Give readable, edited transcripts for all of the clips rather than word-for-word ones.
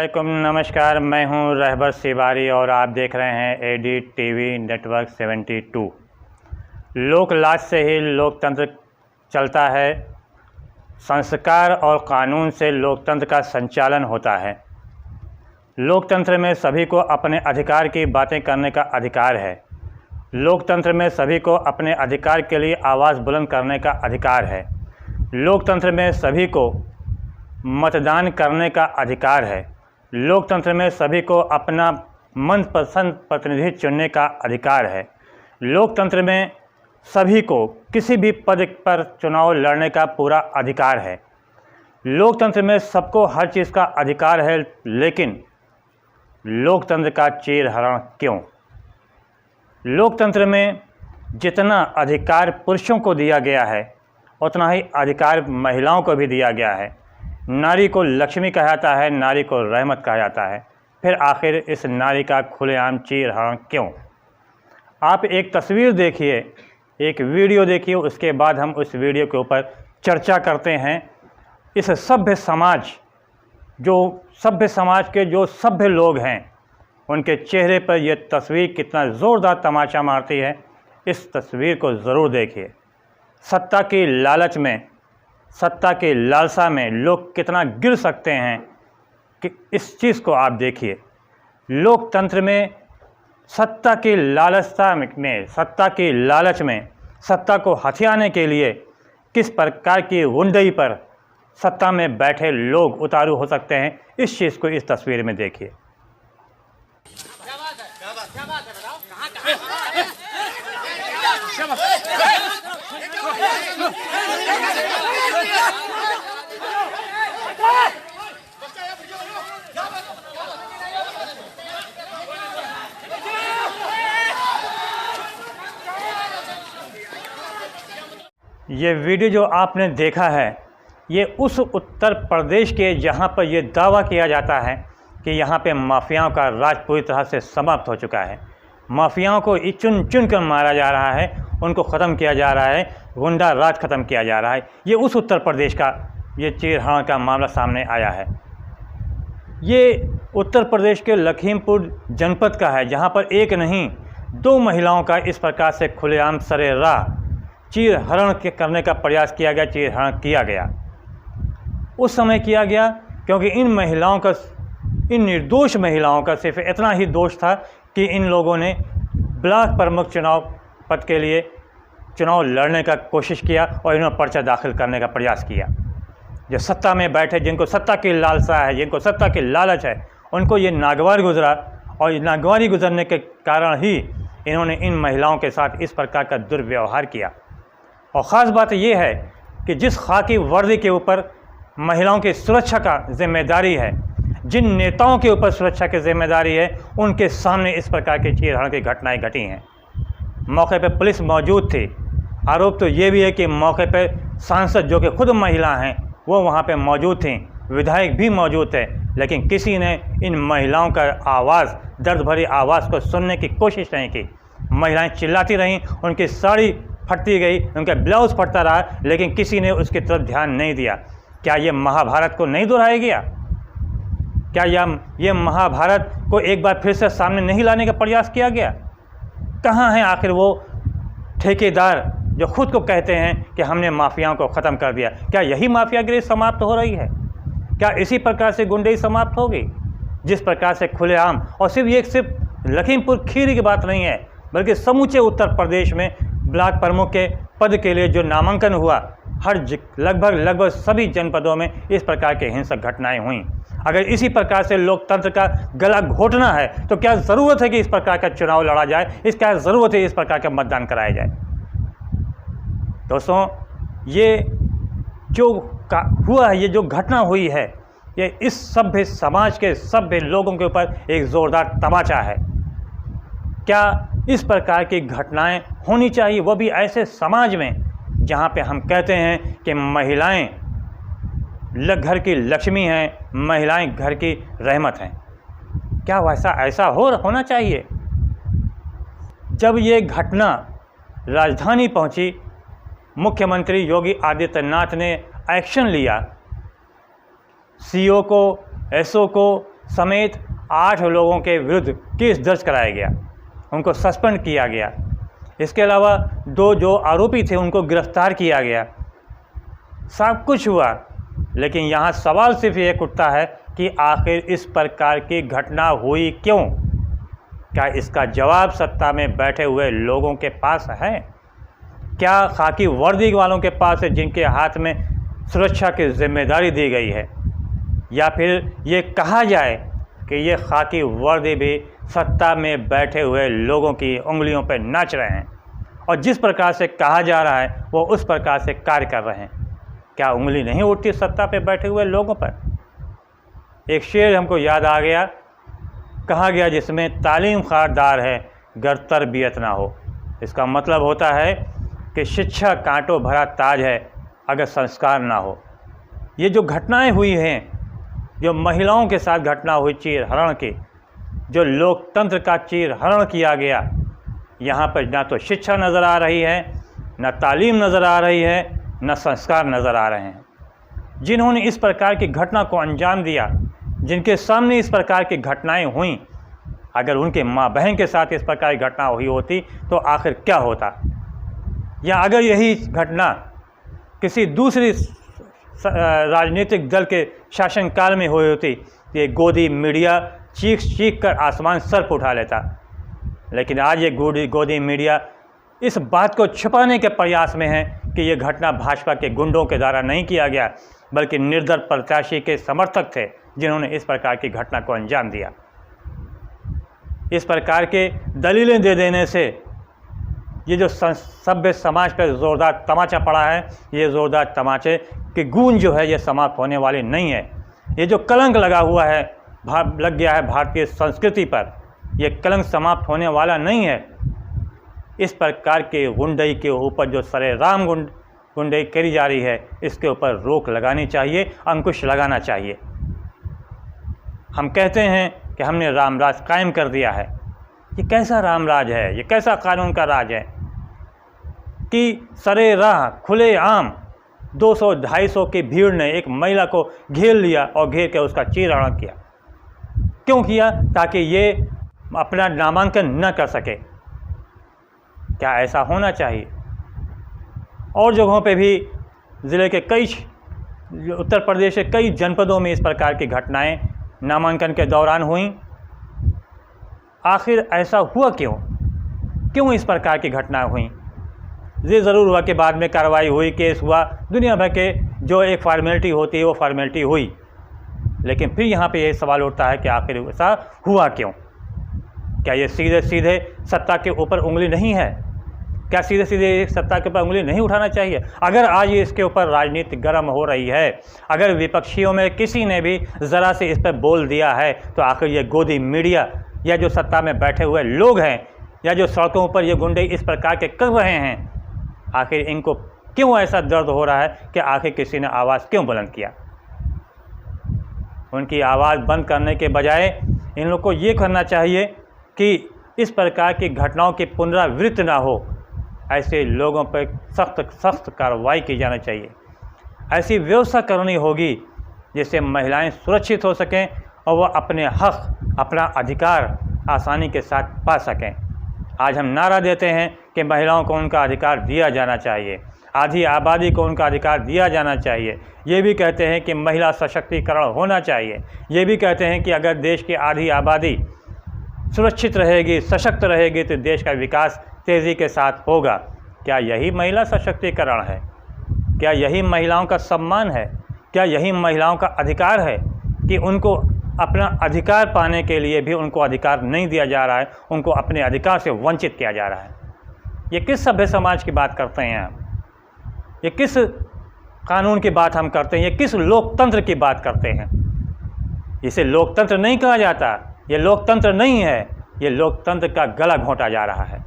वालेकुम, नमस्कार। मैं हूं रहबर सिवारी और आप देख रहे हैं एडी टीवी नेटवर्क 72। लोकलाज से ही लोकतंत्र चलता है। संस्कार और कानून से लोकतंत्र का संचालन होता है। लोकतंत्र में सभी को अपने अधिकार की बातें करने का अधिकार है। लोकतंत्र में सभी को अपने अधिकार के लिए आवाज़ बुलंद करने का अधिकार है। लोकतंत्र में सभी को मतदान करने का अधिकार है। लोकतंत्र में सभी को अपना मनपसंद प्रतिनिधि चुनने का अधिकार है। लोकतंत्र में सभी को किसी भी पद पर चुनाव लड़ने का पूरा अधिकार है। लोकतंत्र में सबको हर चीज़ का अधिकार है, लेकिन लोकतंत्र का चीरहरण क्यों? लोकतंत्र में जितना अधिकार पुरुषों को दिया गया है, उतना ही अधिकार महिलाओं को भी दिया गया है। नारी को लक्ष्मी कहा जाता है, नारी को रहमत कहा जाता है। फिर आखिर इस नारी का खुलेआम चीरहरण क्यों? आप एक तस्वीर देखिए, एक वीडियो देखिए, उसके बाद हम उस वीडियो के ऊपर चर्चा करते हैं। इस सभ्य समाज के जो सभ्य लोग हैं, उनके चेहरे पर यह तस्वीर कितना ज़ोरदार तमाचा मारती है। इस तस्वीर को ज़रूर देखिए। सत्ता की लालच में, सत्ता की लालसा में लोग कितना गिर सकते हैं कि इस चीज़ को आप देखिए। लोकतंत्र में सत्ता की लालच में सत्ता को हथियाने के लिए किस प्रकार की गुंडई पर सत्ता में बैठे लोग उतारू हो सकते हैं, इस चीज़ को इस तस्वीर में देखिए। ये वीडियो जो आपने देखा है, ये उस उत्तर प्रदेश के जहाँ पर ये दावा किया जाता है कि यहाँ पे माफियाओं का राज पूरी तरह से समाप्त हो चुका है। माफियाओं को चुन चुन कर मारा जा रहा है, उनको ख़त्म किया जा रहा है, गुंडा राज ख़त्म किया जा रहा है। ये उस उत्तर प्रदेश का ये चीरहरण का मामला सामने आया है। ये उत्तर प्रदेश के लखीमपुर जनपद का है, जहाँ पर एक नहीं 2 महिलाओं का इस प्रकार से खुलेआम सरेराह चीरहरण करने का प्रयास किया गया, चीरहरण किया गया। उस समय किया गया क्योंकि इन निर्दोष महिलाओं का सिर्फ इतना ही दोष था कि इन लोगों ने ब्लॉक प्रमुख चुनाव पद के लिए चुनाव लड़ने का कोशिश किया और इन्होंने पर्चा दाखिल करने का प्रयास किया। जो सत्ता में बैठे, जिनको सत्ता की लालसा है, जिनको सत्ता की लालच है, उनको ये नागवार गुजरा और नागवारी गुजरने के कारण ही इन्होंने इन महिलाओं के साथ इस प्रकार का दुर्व्यवहार किया। और ख़ास बात यह है कि जिस खाकी वर्दी के ऊपर महिलाओं की सुरक्षा का जिम्मेदारी है, जिन नेताओं के ऊपर सुरक्षा की जिम्मेदारी है, उनके सामने इस प्रकार की चीरहरण की घटनाएं घटी हैं। मौके पर पुलिस मौजूद थी। आरोप तो ये भी है कि मौके पर सांसद जो कि खुद महिला हैं, वो वहाँ पे मौजूद थीं, विधायक भी मौजूद थे, लेकिन किसी ने इन महिलाओं का आवाज़, दर्द भरी आवाज़ को सुनने की कोशिश नहीं की। महिलाएं चिल्लाती रहीं, उनकी साड़ी फटती गई, उनका ब्लाउज़ फटता रहा, लेकिन किसी ने उसकी तरफ ध्यान नहीं दिया। क्या ये महाभारत को नहीं दोहराया गया? क्या ये महाभारत को एक बार फिर से सामने नहीं लाने का प्रयास किया गया? कहाँ हैं आखिर वो ठेकेदार जो खुद को कहते हैं कि हमने माफियाओं को ख़त्म कर दिया? क्या यही माफियागिरी समाप्त हो रही है? क्या इसी प्रकार से गुंडई समाप्त होगी? जिस प्रकार से खुलेआम, और सिर्फ लखीमपुर खीरी की बात नहीं है, बल्कि समूचे उत्तर प्रदेश में ब्लॉक प्रमुख के पद के लिए जो नामांकन हुआ, लगभग सभी जनपदों में इस प्रकार के हिंसक घटनाएं हुई। अगर इसी प्रकार से लोकतंत्र का गला घोटना है, तो क्या ज़रूरत है कि इस प्रकार का चुनाव लड़ा जाए? क्या ज़रूरत है इस प्रकार का मतदान कराया जाए? दोस्तों, ये जो हुआ है, ये जो घटना हुई है, ये इस सभ्य समाज के सभ्य लोगों के ऊपर एक ज़ोरदार तमाचा है। क्या इस प्रकार की घटनाएं होनी चाहिए, वो भी ऐसे समाज में जहाँ पे हम कहते हैं कि महिलाएं घर की लक्ष्मी हैं, महिलाएं घर की रहमत हैं? क्या वैसा ऐसा होना चाहिए? जब ये घटना राजधानी पहुंची, मुख्यमंत्री योगी आदित्यनाथ ने एक्शन लिया। सीओ को, एसओ को समेत 8 लोगों के विरुद्ध केस दर्ज कराया गया, उनको सस्पेंड किया गया। इसके अलावा 2 जो आरोपी थे उनको गिरफ्तार किया गया। सब कुछ हुआ, लेकिन यहाँ सवाल सिर्फ एक उठता है कि आखिर इस प्रकार की घटना हुई क्यों? क्या इसका जवाब सत्ता में बैठे हुए लोगों के पास है? क्या खाकी वर्दी वालों के पास है, जिनके हाथ में सुरक्षा की जिम्मेदारी दी गई है? या फिर ये कहा जाए कि ये खाकी वर्दी भी सत्ता में बैठे हुए लोगों की उंगलियों पर नाच रहे हैं और जिस प्रकार से कहा जा रहा है वो उस प्रकार से कार्य कर रहे हैं? क्या उंगली नहीं उठती सत्ता पे बैठे हुए लोगों पर? एक शेर हमको याद आ गया, कहा गया जिसमें तालीम खारदार है गर तरबियत ना हो। इसका मतलब होता है कि शिक्षा कांटों भरा ताज है अगर संस्कार ना हो। ये जो घटनाएं हुई हैं, जो महिलाओं के साथ घटना हुई चीर हरण की, जो लोकतंत्र का चीर हरण किया गया, यहाँ पर ना तो शिक्षा नज़र आ रही है, ना तालीम नज़र आ रही है, ना संस्कार नज़र आ रहे हैं। जिन्होंने इस प्रकार की घटना को अंजाम दिया, जिनके सामने इस प्रकार की घटनाएं हुई, अगर उनके माँ बहन के साथ इस प्रकार की घटना हुई होती तो आखिर क्या होता? या अगर यही घटना किसी दूसरी राजनीतिक दल के शासनकाल में हुई होती तो ये गोदी मीडिया चीख चीख कर आसमान सर पर उठा लेता। लेकिन आज ये गोदी मीडिया इस बात को छुपाने के प्रयास में है कि ये घटना भाजपा के गुंडों के द्वारा नहीं किया गया, बल्कि निर्दल प्रत्याशी के समर्थक थे जिन्होंने इस प्रकार की घटना को अंजाम दिया। इस प्रकार के दलीलें दे देने से ये जो सभ्य समाज पर ज़ोरदार तमाचा पड़ा है, ये ज़ोरदार तमाचे की गूंज जो है ये समाप्त होने वाली नहीं है। ये जो कलंक लगा हुआ है, लग गया है भारतीय संस्कृति पर, ये कलंक समाप्त होने वाला नहीं है। इस प्रकार के गुंडई के ऊपर जो सरेआम गुंडई करी जा रही है, इसके ऊपर रोक लगानी चाहिए, अंकुश लगाना चाहिए। हम कहते हैं कि हमने राम राज कायम कर दिया है। ये कैसा राम राज है? ये कैसा कानून का राज है कि सरेराह खुलेआम 200-250 की भीड़ ने एक महिला को घेर लिया और घेर के उसका चीरहरण किया? क्यों किया? ताकि ये अपना नामांकन न कर सके। क्या ऐसा होना चाहिए? और जगहों पे भी ज़िले के कई उत्तर प्रदेश के कई जनपदों में इस प्रकार की घटनाएं नामांकन के दौरान हुई। आखिर ऐसा हुआ क्यों? क्यों इस प्रकार की घटनाएं हुई? ये ज़रूर हुआ कि बाद में कार्रवाई हुई, केस हुआ, दुनिया भर के जो एक फॉर्मेलिटी होती है वो फॉर्मेलिटी हुई, लेकिन फिर यहाँ पे ये सवाल उठता है कि आखिर ऐसा हुआ क्यों? क्या ये सीधे सीधे सत्ता के ऊपर उंगली नहीं है? क्या सीधे सीधे सत्ता के ऊपर उंगली नहीं उठाना चाहिए? अगर आज ये इसके ऊपर राजनीति गर्म हो रही है, अगर विपक्षियों में किसी ने भी ज़रा से इस पर बोल दिया है, तो आखिर ये गोदी मीडिया या जो सत्ता में बैठे हुए लोग हैं या जो सड़कों पर ये गुंडे इस प्रकार के कर रहे हैं, आखिर इनको क्यों ऐसा दर्द हो रहा है कि आखिर किसी ने आवाज़ क्यों बुलंद किया? उनकी आवाज़ बंद करने के बजाय इन लोग को ये करना चाहिए कि इस प्रकार की घटनाओं की पुनरावृत्ति ना हो। ऐसे लोगों पर सख्त कार्रवाई की जानी चाहिए। ऐसी व्यवस्था करनी होगी जिससे महिलाएं सुरक्षित हो सकें और वह अपने हक, अपना अधिकार आसानी के साथ पा सकें। आज हम नारा देते हैं कि महिलाओं को उनका अधिकार दिया जाना चाहिए, आधी आबादी को उनका अधिकार दिया जाना चाहिए। ये भी कहते हैं कि महिला सशक्तिकरण होना चाहिए। ये भी कहते हैं कि अगर देश की आधी आबादी सुरक्षित रहेगी, सशक्त रहेगी, तो देश का विकास तेज़ी के साथ होगा। क्या यही महिला सशक्तिकरण है? क्या यही महिलाओं का सम्मान है? क्या यही महिलाओं का अधिकार है कि उनको अपना अधिकार पाने के लिए भी उनको अधिकार नहीं दिया जा रहा है, उनको अपने अधिकार से वंचित किया जा रहा है? ये किस सभ्य समाज की बात करते हैं हम? ये किस कानून की बात हम करते हैं? ये किस लोकतंत्र की बात करते हैं? इसे लोकतंत्र नहीं कहा जाता। ये लोकतंत्र नहीं है, ये लोकतंत्र का गला घोंटा जा रहा है।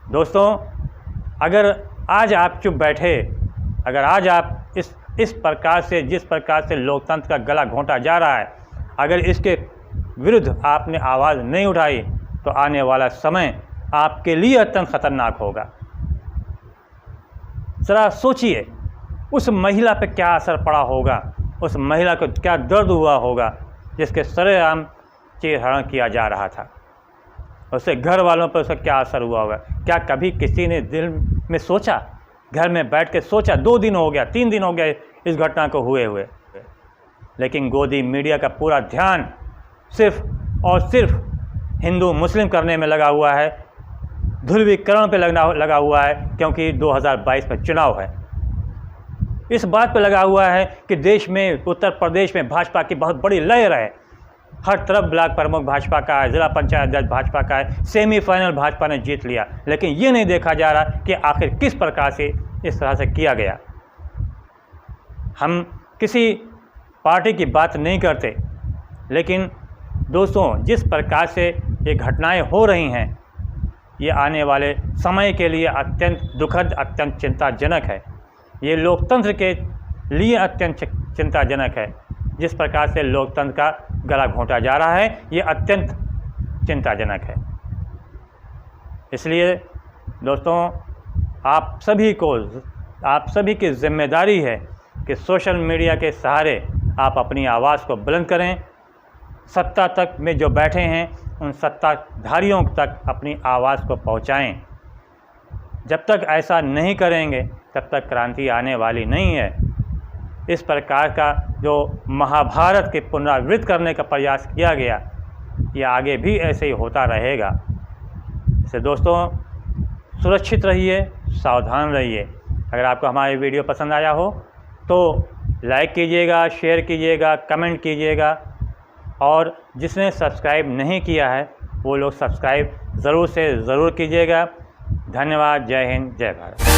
दोस्तों, अगर आज आप चुप बैठे, अगर आज आप इस प्रकार से, जिस प्रकार से लोकतंत्र का गला घोंटा जा रहा है, अगर इसके विरुद्ध आपने आवाज़ नहीं उठाई, तो आने वाला समय आपके लिए अत्यंत खतरनाक होगा। ज़रा सोचिए, उस महिला पे क्या असर पड़ा होगा, उस महिला को क्या दर्द हुआ होगा जिसके सरेआम चीरहरण किया जा रहा था। उससे घर वालों पर उसका क्या असर हुआ होगा? क्या कभी किसी ने दिल में सोचा, घर में बैठ के सोचा? 2 दिन हो गया, 3 दिन हो गया इस घटना को हुए। लेकिन गोदी मीडिया का पूरा ध्यान सिर्फ और सिर्फ हिंदू मुस्लिम करने में लगा हुआ है, ध्रुवीकरण पे लगा हुआ है, क्योंकि 2022 में चुनाव है। इस बात पे लगा हुआ है कि देश में, उत्तर प्रदेश में भाजपा की बहुत बड़ी लहर है। हर तरफ ब्लॉक प्रमुख भाजपा का है, ज़िला पंचायत अध्यक्ष भाजपा का है, सेमीफाइनल भाजपा ने जीत लिया। लेकिन ये नहीं देखा जा रहा कि आखिर किस प्रकार से इस तरह से किया गया। हम किसी पार्टी की बात नहीं करते, लेकिन दोस्तों जिस प्रकार से ये घटनाएं हो रही हैं, ये आने वाले समय के लिए अत्यंत दुखद, अत्यंत चिंताजनक है। ये लोकतंत्र के लिए अत्यंत चिंताजनक है। जिस प्रकार से लोकतंत्र का गला घोंटा जा रहा है, ये अत्यंत चिंताजनक है। इसलिए दोस्तों आप सभी की जिम्मेदारी है कि सोशल मीडिया के सहारे आप अपनी आवाज़ को बुलंद करें। सत्ता तक में जो बैठे हैं, उन सत्ताधारियों तक अपनी आवाज़ को पहुंचाएं। जब तक ऐसा नहीं करेंगे, तब तक क्रांति आने वाली नहीं है। इस प्रकार का जो महाभारत के पुनरावृत्ति करने का प्रयास किया गया, ये आगे भी ऐसे ही होता रहेगा। इससे दोस्तों सुरक्षित रहिए, सावधान रहिए। अगर आपको हमारी वीडियो पसंद आया हो तो लाइक कीजिएगा, शेयर कीजिएगा, कमेंट कीजिएगा, और जिसने सब्सक्राइब नहीं किया है वो लोग सब्सक्राइब ज़रूर से ज़रूर कीजिएगा। धन्यवाद। जय हिंद, जय भारत।